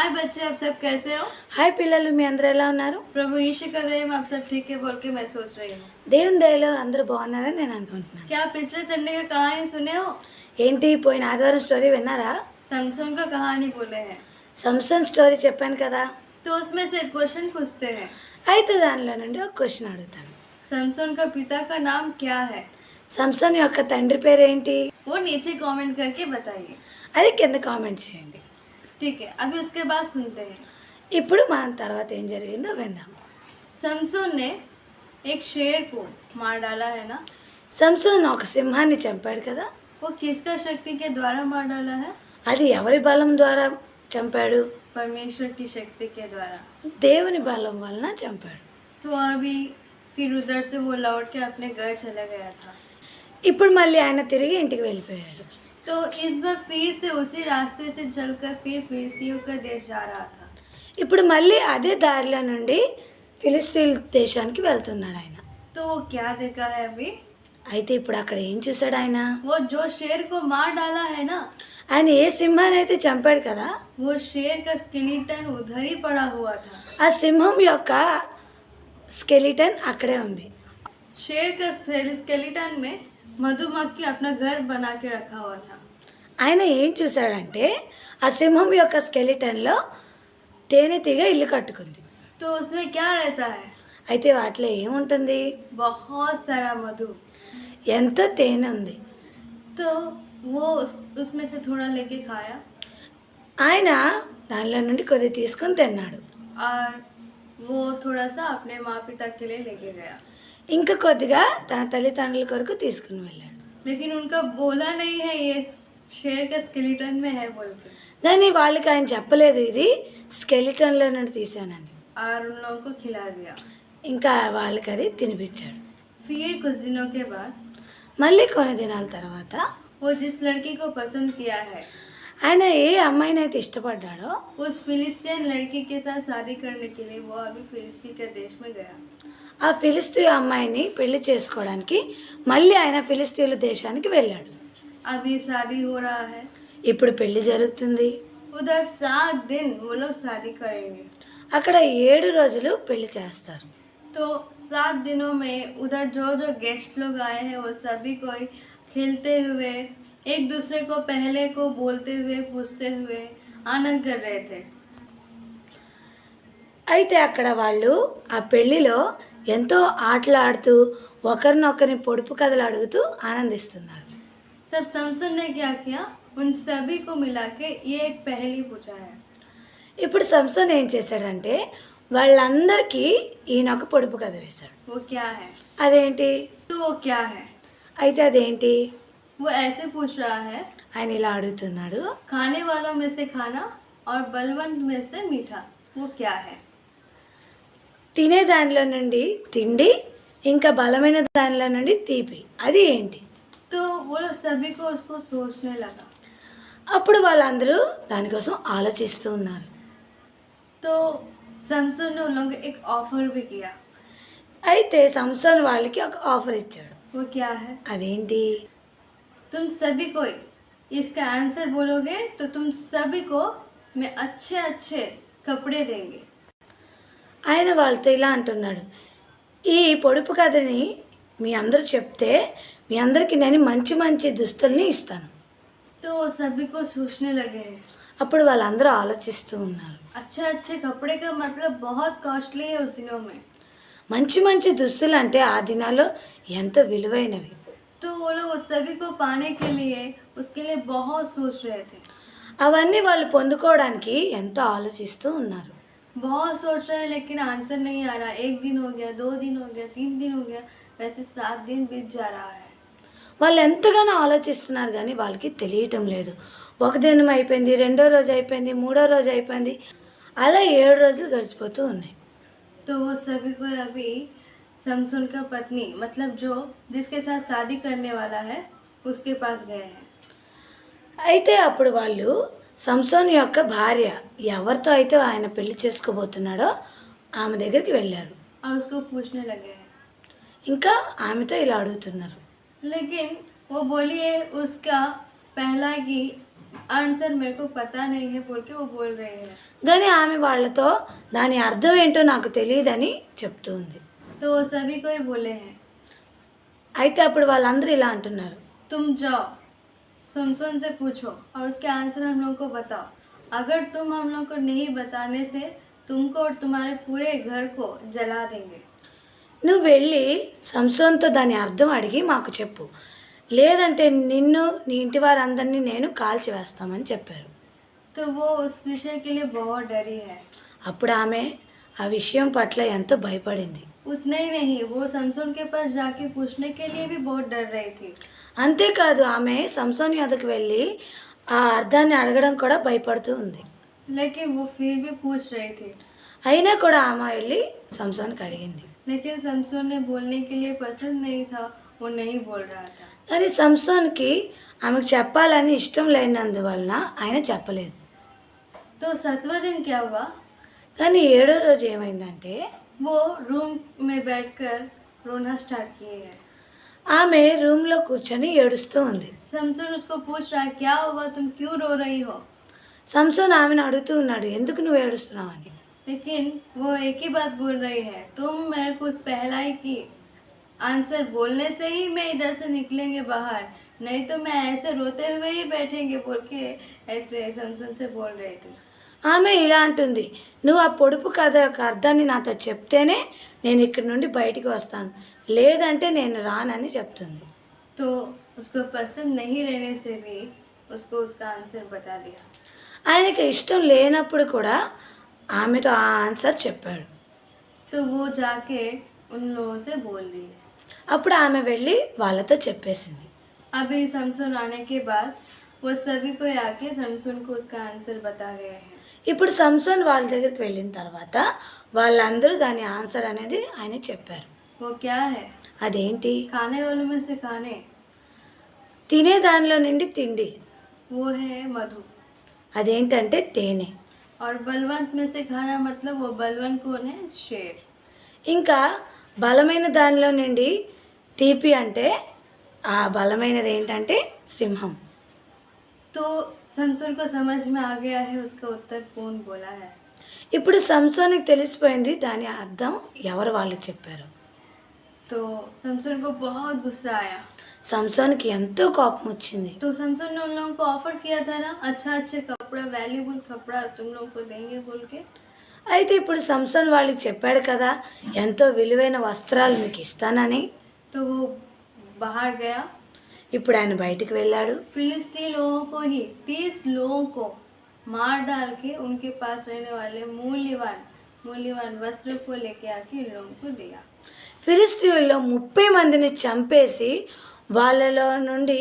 हाय बच्चे, आप सब कैसे हो? హాయ్ పిల్లలు, మీ అందరూ ఎలా ఉన్నారు? प्रभु यीशु का दया में आप सब ठीक है बोल के मैं सोच रही हूँ। దేవుని దయలో అందరూ బాగున్నారని నేను అనుకుంటున్నాను. क्या आप पिछले संडे का कहानी सुने हो? ఏంటి పోయిన ఆదివారం స్టోరీ విన్నారా? समसोन का कहानी बोले हैं, సంసన్ స్టోరీ చెప్పాను కదా. तो उसमें से क्वेश्चन पूछते हैं। అయితే దానిలో నుండి ఒక క్వశ్చన్ అడుగుతాను. समसोन का पिता का नाम क्या है? సంసన్ యొక్క తండ్రి పేరు ఏంటి? वो नीचे कमेंट करके बताइए। అది కింద కామెంట్ చేయండి. ठीक है, अभी उसके बाद सुनते हैं। ఇప్పుడు మనం తర్వాత ఏం జరిగిందో విందాం. समसोन ने एक शेर को मार डाला है ना? సంసన్ ఒక సింహాన్ని చంపాడు కదా. वो किसका शक्ति के द्वारा मार डाला है? అది ఎవరి బలం ద్వారా చంపాడు? परमेश्वर की शक्ति के द्वारा। దేవుని బలం వలన చంపాడు. तो अभी फिर उधर से वो लौट के अपने घर चला गया था। ఇప్పుడు మళ్ళీ ఆయన తిరిగి ఇంటికి వెళ్ళిపోయాడు. तो इस बार फिर से उसी रास्ते से चलकर फिर फिलिस्तीयों का देश जा रहा था। ఇప్పుడు మళ్ళీ అదే దారిలో నుండి ఫిలిస్తీన్ దేశానికి వెళ్తున్నాడు ఆయన. तो वो क्या देखा है अभी? అయితే ఇప్పుడు అక్కడ ఏం చూశాడు ఆయన? वो जो शेर को मार डाला है ना, ఆయన ఏ సింహాన్ని అయితే చంపాడు కదా, वो शेर का स्केलेटन उधर ही पड़ा हुआ था। ఆ సింహం యొక్క స్కెలిటన్ అక్కడే ఉంది. शेर का स्केलेटन में मधुमक्खी अपना घर बना के रखा हुआ था। ఆయన ఏం చూశాడంటే ఆ సింహం యొక్క స్కెలిటన్లో తేనెటీగ ఇల్లు కట్టుకుంది. तो उसमें क्या रहता है? అయితే వాటిలో ఏముంటుంది? बहुत सारा मधु। ఎంతో తేనె ఉంది. तो वो उसमें से थोड़ा लेके खाया ఆయన దానిలో నుండి కొద్ది తీసుకొని తిన్నాడు. और वो थोड़ा सा अपने माँ पिता के लिए लेके गया। ఇంకా కొద్దిగా తన తల్లిదండ్రుల కొరకు తీసుకుని వెళ్ళాడు. लेकिन उनका बोला नहीं है ये शेर का स्केलेटन में है बोल के, కానీ వాళ్ళకి ఆయన చెప్పలేదు ఇది స్కెలిటన్లో నుండి తీసానని. और उन लोगों को खिला दिया। ఇంకా వాళ్ళకి అది తినిపించాడు. फिर कुछ दिनों के बाद మళ్ళీ కొన్ని దినాల తర్వాత वो जिस लड़की को पसंद किया है, ఆయన ఏ అమ్మాయినైతే ఇష్టపడ్డాడో उस फिलिस्तीन लड़की के साथ शादी करने के लिए वो अभी फिलिस्ती के देश में गया। ఆ ఫిలిస్తీ అమ్మాయిని పెళ్లి చేసుకోవడానికి మళ్ళీ ఆయన ఫిలిస్తీన్ల దేశానికి వెళ్ళాడు. अभी शादी हो रहा है। ఇప్పుడు పెళ్లి జరుగుతుంది. उधर 7 दिन वो लोग शादी करेंगे। అక్కడ 7 రోజులు పెళ్లి చేస్తారు. तो 7 दिनों में उधर जो जो गेस्ट लोग आए हैं वो सभी कोई खेलते हुए, एक दूसरे को पहले को बोलते हुए, पूछते हुए आनंद कर रहे थे। అయితే అక్కడ వాళ్ళు ఆ పెళ్లిలో ఎంతో ఆటలాడుతూ ఒకరినొకరిని పొడుపు కథలు అడుగుతూ ఆనందిస్తున్నారు. तब समसन ने क्या किया? उन सभी को मिला के ये एक पहेली पूछा है। ఇప్పుడు సంసోన్ ఏం చేశాడంటే వాళ్ళందరికీ ఈయన ఒక పొడుపు కథ వేశాడు. वो क्या है? అదేంటి? तो वो क्या है? అయితే అదేంటి? वो ऐसे पूछ रहा है, ఆయన ఇలా అడుగుతున్నాడు, खाने वालों में से खाना और बलवंत में से मीठा, वो क्या है? తినే దానిలో నుండి తిండి, ఇంకా బలమైన దానిలో నుండి తీపి, అది ఏంటి? तो वो लोग सभी को उसको सोचने लगा। అప్పుడు వాళ్ళందరూ దానికోసం ఆలోచిస్తూ ఉన్నారు. तो समसन ने उन लोगों को एक ऑफर भी किया। అయితే సంసోన్ వాళ్ళకి ఒక ఆఫర్ ఇచ్చాడు. वो क्या है? అదేంటి? तुम सभी को इसका आंसर बोलोगे तो तुम सभी को मैं अच्छे अच्छे कपड़े देंगे। ఆయన వాళ్ళతో ఇలా అంటున్నాడు, ఈ పొడుపు కథని మీ అందరూ చెప్తే మీ అందరికీ నేను మంచి మంచి దుస్తుల్ని ఇస్తాను. तो वो सभी को सोचने लगे हैं। అప్పుడు వాళ్ళందరూ ఆలోచిస్తూ ఉన్నారు. अच्छे अच्छे कपड़े का मतलब बहुत कॉस्टली है उस दिनों में। మంచి మంచి దుస్తులు అంటే ఆ దినాల్లో ఎంతో విలువైనవి. तो वो लोग उस सभी को पाने के लिए उसके लिए बहुत सोच रहे थे। అవన్నీ వాళ్ళు పొందుకోవడానికి ఎంతో ఆలోచిస్తూ ఉన్నారు. बहुत सोच रहे हैं लेकिन आंसर नहीं आ रहा। 1 दिन हो गया, 2 दिन हो गया, 3 दिन हो गया, वैसे 7 दिन बीत जा रहा है। వాళ్ళు ఎంతగానో ఆలోచిస్తున్నారు కానీ వాళ్ళకి తెలియటం లేదు. ఒక దినం అయిపోయింది, రెండో రోజు అయిపోయింది, మూడో రోజు అయిపోయింది, అలా 7 రోజులు గడిచిపోతూ ఉన్నాయి. तो वो सभी को अभी समसन का पत्नी मतलब जो जिसके साथ शादी करने वाला है उसके पास गए हैं। అయితే అప్పుడు వాళ్ళు సంసోన్ యొక్క భార్య ఎవరితో అయితే ఆయన పెళ్లి చేసుకోబోతున్నాడో ఆమె దగ్గరికి వెళ్ళారు. और उसको पूछने लगे हैं। ఇంకా ఆమెతో ఇలా అడుగుతున్నారు. लेकिन वो बोली है उसका पहला कि आंसर मेरे को पता नहीं है बोल के वो बोल रही है। కానీ ఆమె వాళ్ళతో దాని అర్థం ఏంటో నాకు తెలియదని చెప్తూ ఉంది. तो वो सभी को ही बोले हैं, అయితే అప్పుడు వాళ్ళందరూ ఇలా అంటున్నారు, तुम जाओ समसोन से पूछो और उसके आंसर हम लोग को बताओ। अगर तुम हम लोग को नहीं बताने से तुमको और तुम्हारे पूरे घर को जला देंगे। నువ్వు వెళ్ళి సంసోన్తో దాని అర్థం అడిగి మాకు చెప్పు, లేదంటే నిన్ను నీ ఇంటి వారందరినీ నేను కాల్చివేస్తామని చెప్పారు. तो वो उस विषय के लिए बहुत डरी है। అప్పుడు ఆమె ఆ విషయం పట్ల ఎంతో భయపడింది. उतना ही नहीं, वो समसोन के पास जाके पूछने के लिए भी बहुत डर रही थी। అంతేకాదు ఆమె సంసోన్ యొద్దకు వెళ్ళి ఆ అర్థాన్ని అడగడం కూడా భయపడుతూ ఉంది. लेकिन वो फिर भी पूछ रही थी। అయినా కూడా ఆమె వెళ్ళి సంసోన్కి అడిగింది. लेकिन समसोन ने बोलने के लिए पसंद नहीं था, वो नहीं बोल रहा था। కానీ సంసోన్కి ఆమెకు చెప్పాలని ఇష్టం లేనందువలన ఆయన చెప్పలేదు. तो 7वां दिन क्या हुआ, కానీ 7వ రోజు ఏమైందంటే वो रूम में बैठकर रोना स्टार्ट किए है। ఆమె రూమ్లో కూర్చొని ఏడుస్తూ ఉంది. समसोन उसको पूछ रहा है, क्या हुआ, तुम क्यों रो रही हो। సంసోన్ ఆమెను అడుగుతూ ఉన్నాడు, ఎందుకు నువ్వు ఏడుస్తున్నావు అని. लेकिन वो एक ही बात बोल रही है, तुम मेरे को उस पहलाई की आंसर बोलने से ही मैं इधर से निकलेंगे बाहर, नहीं तो मैं ऐसे रोते हुए ही बैठेंगे बोल के ऐसे समसोन से बोल रही थी। ఆమె ఇలా అంటుంది, నువ్వు ఆ పొడుపు కథ యొక్క అర్థాన్ని నాతో చెప్తేనే నేను ఇక్కడి నుండి బయటికి వస్తాను, లేదంటే నేను రానని చెప్తుంది. तो उसको पसंद नहीं रहने से भी उसको उसका आंसर बता दिया। ఆయనకి ఇష్టం లేనప్పుడు కూడా ఆమెతో ఆ ఆన్సర్ చెప్పాడు. तो वो जाके उन लोगों से बोल दी। అప్పుడు ఆమె వెళ్ళి వాళ్ళతో చెప్పేసింది. अभी समसोन आने के बाद वो सभी को आके समसोन को उसका आंसर बता रहे हैं। ఇప్పుడు సంసోన్ వాళ్ళ దగ్గరికి వెళ్ళిన తర్వాత వాళ్ళందరూ దాని ఆన్సర్ అనేది ఆయన చెప్పారు. वो क्या है, అదేంటి, खाने वालों में से खाने, తినే దానిలో నుండి తిండి, वो है मधु। అదేంటంటే తేనె. और बलवंत में से खाना मतलब वो बलवंत कौन है, शेर। ఇంకా బలమైన దానిలో నుండి తీపి అంటే ఆ బలమైనది ఏంటంటే సింహం. तो समसोन को समझ में आ गया है उसका उत्तर कौन बोला है। ఇప్పుడు సంసోన్కి తెలిసిపోయింది దాని అర్థం ఎవరు వాళ్ళకి చెప్పారు. तो समसोन को बहुत गुस्सा आया। సంసోన్కి ఎంతో కోపం వచ్చింది. तो समसोन ने उन लोगों को ऑफर किया था ना, अच्छा अच्छे कपड़ा, वैल्यूबल कपड़ा तुम लोगों को देंगे बोल के। అయితే ఇప్పుడు సంసోన్ వాళ్ళకి చెప్పాడు కదా, ఎంతో విలువైన వస్త్రాలు మీకు ఇస్తానని. तो वो बाहर गया, ఇప్పుడు ఆయన బయటికి వెళ్ళాడు. फिलिस्ती लोगों को ही 30 लोगों को मार डाल के उनके पास रहने वाले मूल्यवान वस्त्र को लेके आके इन लोगों को दिया। ఫిలిస్తీయుల్లో 30 మందిని చంపేసి వాళ్ళలో నుండి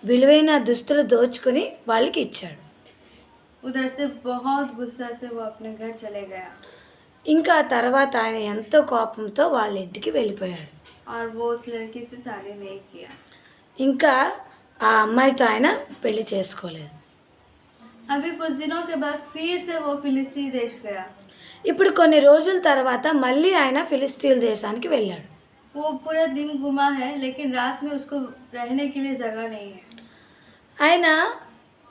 విలువైన దుస్తులు దోచుకుని వాళ్ళకి ఇచ్చాడు. उधर से बहुत गुस्सा से वो अपने घर चले गया ఇంకా తర్వాత ఆయన ఎంతో కోపంతో వాళ్ళ ఇంటికి వెళ్ళిపోయాడు. और वो उस लड़की से शादी नहीं किया। ఇంకా ఆ అమ్మాయితో ఆయన పెళ్లి చేసుకోలేదు. अभी कुछ दिनों के बाद फिर से वो फिलिस्ती देश गया। ఇప్పుడు కొన్ని రోజుల తర్వాత మళ్ళీ ఆయన ఫిలిస్తీన్ దేశానికి వెళ్ళాడు. वो पूरा दिन घुमा है, लेकिन रात में उसको रहने के लिए जगह नहीं है। ఆయన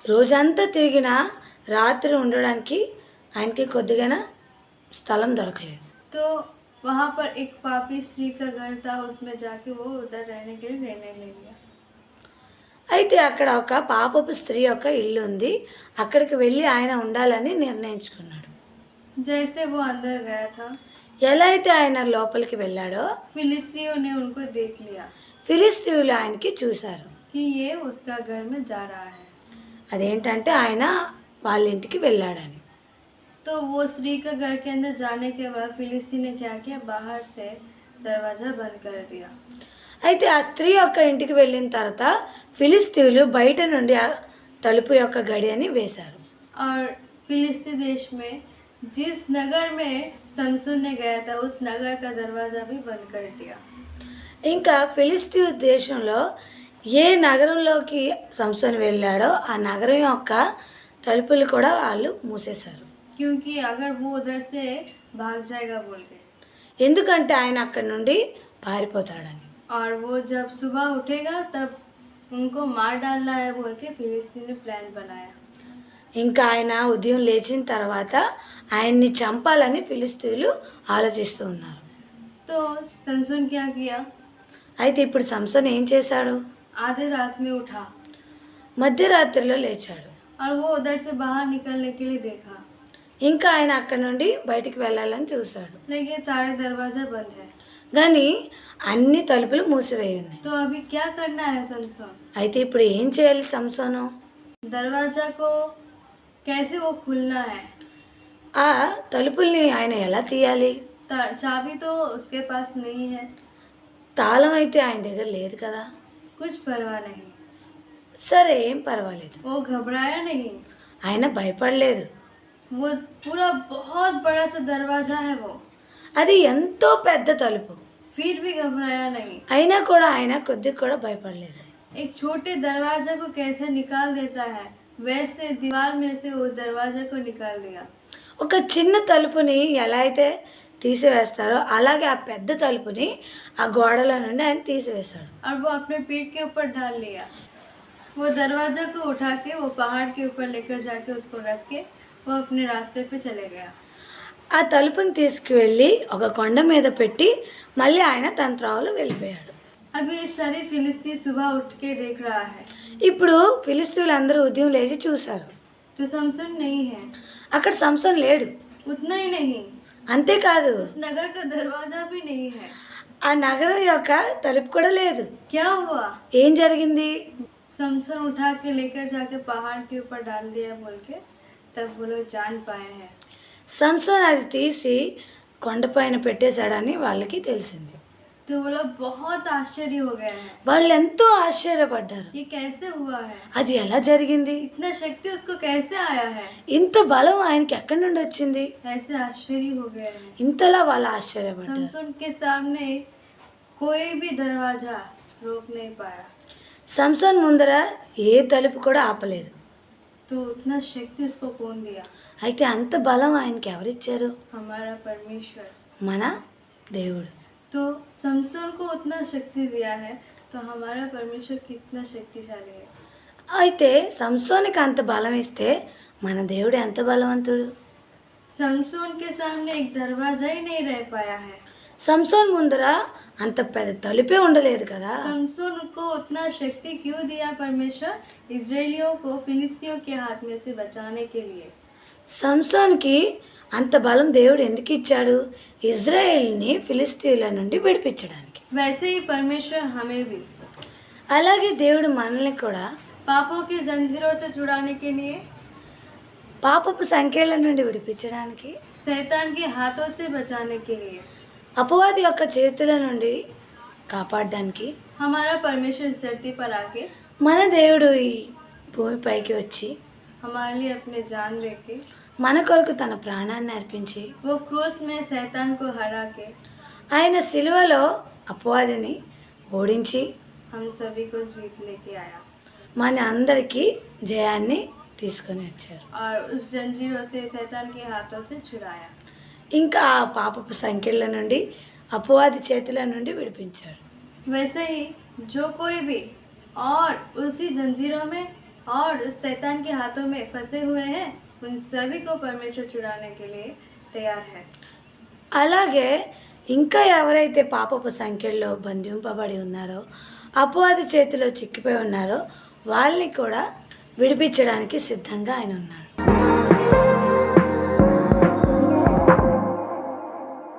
రోజంతా తిరిగినా రాత్రి ఉండడానికి ఆయనకి కొద్దిగా స్థలం దొరకలేదు. तो वहाँ पर एक पापी स्त्री का घर था, उसमें जाके वो उधर रहने के लिए निर्णय ले लिया। అయితే అక్కడ ఒక పాపపు స్త్రీ యొక్క ఇల్లు ఉంది, అక్కడికి వెళ్ళి ఆయన ఉండాలని నిర్ణయించుకున్నాడు. जैसे वो अंदर गया था, ఎలా అయితే ఆయన లోపలికి వెళ్ళాడో फिलिस्तियों ने उनको देख लिया ఫిలిస్తీయులు ఆయనకి చూశారు. कि ये उसका घर में जा रहा है। అదేంటంటే ఆయన వాళ్ళ ఇంటికి వెళ్ళాడని. तो वो स्त्री का घर के अंदर जाने के बाद फिलिस्ती ने क्या किया, बाहर से दरवाज़ा बंद कर दिया। అయితే ఆ స్త్రీ యొక్క ఇంటికి వెళ్ళిన తర్వాత ఫిలిస్తీయులు బయట నుండి ఆ తలుపు యొక్క గడియని వేశారు. और फिलिस्ती देश में जिस नगर में समसून ने गया था, उस नगर का दरवाज़ा भी बंद कर दिया। ఇంకా ఫిలిస్తీన్ దేశంలో ఏ నగరంలోకి సంసోన్ వెళ్ళాడో ఆ నగరం యొక్క తలుపులు కూడా వాళ్ళు మూసేశారు. क्योंकि अगर वो उधर से भाग जाएगा बोल के, ఎందుకంటే ఆయన అక్కడి నుండి పారిపోతాడని. और वो जब सुबह उठेगा तब उनको मार डालना है बोल के फिलिस्तीन ने प्लान बनाया। ఇంకా ఆయన ఉదయం లేచిన తర్వాత ఆయన్ని చంపాలని ఫిలిస్తీయులు ఆలోచిస్తూ ఉన్నారు. तो समसून क्या किया? అయితే ఇప్పుడు సంసోన్ ఏం చేశాడు? आधे रात में उठा మధ్యరాత్రిలో లేచాడు. और वो उधर से बाहर निकलने के लिए देखा, ఇంకా ఆయన అక్కడి నుండి బయటికి వెళ్ళాలని చూశాడు. लेकिन सारे दरवाजा बंद है. కానీ అన్ని తలుపులు మూసివేయి ఉన్నాయి. तो अभी क्या करना है समसून? అయితే ఇప్పుడు ఏం చేయాలి సంసోను? दरवाजा को कैसे वो खुलना है? ఆ తలుపుల్ని ఆయన ఎలా తీయాలి? चाबी तो उसके पास नहीं है. తాళం అయితే ఆయన దగ్గర లేదు కదా. कुछ परवाह नहीं. సరే ఏం పర్వాలేదు. वो घबराया नहीं. ఆయన భయపడలేదు. वो पूरा बहुत बड़ा सा दरवाजा है वो, అది ఎంతో పెద్ద తలుపు. फिर भी घबराया नहीं. అయినా కూడా ఆయన కొద్దిగా కూడా భయపడలేదు. एक छोटे दरवाजा को कैसे निकाल देता है, वैसे दीवार में से वो दरवाजा को निकाल दिया. ఒక చిన్న తలుపుని ఎలా అయితే తీసివేస్తారో అలాగే ఆ పెద్ద తలుపుని ఆ గోడల నుండి ఆయన తీసివేశాడు. और वो अपने पीठ के ऊपर डाल लिया. वो दरवाजा को उठा के वो पहाड़ के ऊपर लेकर जाके उसको रख के वो अपने रास्ते पे चले गया. ఆ తలుపుని తీసుకువెళ్ళి ఒక కొండ మీద పెట్టి మళ్ళీ ఆయన తన త్రోవలో వెళ్ళిపోయాడు. अभी सभी फिलिस्ती सुबह उठ के देख रहा है. ఇప్పుడు ఫిలిస్తీయులందరూ ఉదయం లేచి చూశారు. तो समसून नहीं है. అక్కడ సంసోన్ లేడు. उतना ही नहीं, అంతేకాదు उस नगर का दरवाजा भी नहीं है. ఆ నగరం యొక్క తలుపు కూడా లేదు. क्या हुआ? ఏం జరిగింది? समसून उठा के लेकर जाके पहाड़ के ऊपर डाल दिया बोल के तब वो लोग जान पाए हैं. సంసోన్ అది తీసి కొండపైన పెట్టేశాడని వాళ్ళకి తెలిసింది. तो वो लोग बहुत आश्चर्य हो गए हैं. వాళ్ళు ఎంతో ఆశ్చర్యపడ్డారు. ये कैसे हुआ है? అది ఎలా జరిగింది? इतना शक्ति उसको कैसे आया है? ఇంత బలం ఆయనకి ఎక్కడి నుండి వచ్చింది? ऐसे आश्चर्य हो गए हैं. ఇంతలా వాళ్ళు ఆశ్చర్యపడ్డారు. समसून के सामने कोई भी दरवाजा रोक नहीं पाया. సంసోన్ ముందర ఏ తలుపు కూడా ఆపలేదు. तो उतना शक्ति उसको कौन दिया? అయితే అంత బలం ఆయనకి ఎవరిచ్చారు? हमारा परमेश्वर. మన దేవుడు. तो समसून को उतना शक्ति दिया है, तो हमारा परमेश्वर कितना शक्तिशाली है. అయితే సంసోనికి అంత బలం ఇస్తే మన దేవుడు ఎంత బలవంతుడు. समसून के सामने एक दरवाजा ही नहीं रह पाया है. సంసోన్ ముందర అంత పెద్ద తలుపే ఉండలేదు కదా. समसून को उतना शक्ति क्यों दिया परमेश्वर? इजरायलियों को फिलिस्तियों के हाथ में से बचाने के लिए. సంసోన్కి అంత బలం దేవుడు ఎందుకు ఇచ్చాడు? ఇజ్రాయెల్ని ఫిలిస్తీయుల నుండి విడిపించడానికి. वैसे ही परमेश्वर हमें भी అలాగే దేవుడు మనల్ని కూడా पापों की जंजीरों से छुड़ाने के लिए, పాపపు సంఖ్యల నుండి విడిపించడానికి, शैतान के हाथों से बचाने के लिए అపవాది యొక్క చేతుల నుండి కాపాడడానికి हमारा परमेश्वर इस धरती पर आके మన దేవుడు ఈ భూమిపైకి వచ్చి हमारे लिए अपने जान देके మన కొరకు తన ప్రాణాన్ని అర్పించి वो क्रूस में शैतान को हरा के ఆయన సిలువలో అపవాదిని ఓడించి हम सभी को जीत लेके आया మన అందరికీ జయాన్ని తీసుకొని వచ్చారు. और उस जंजीरों से शैतान के हाथों से छुड़ाया. ఇంకా ఆ పాపపు సంఖ్యల నుండి అపవాది చేతుల నుండి విడిపించాడు. वैसे ही जो कोई भी और उसी जंजीरों में और उस शैतान के हाथों में फंसे हुए हैं, उन सभी को परमेश्वर छुड़ाने के लिए तैयार है. అలాగే ఇంకా ఎవరైతే పాపపు సంఖ్యల్లో బంధింపబడి ఉన్నారో అపవాది చేతిలో చిక్కిపోయి ఉన్నారో వాళ్ళని కూడా విడిపించడానికి సిద్ధంగా ఆయన ఉన్నాడు.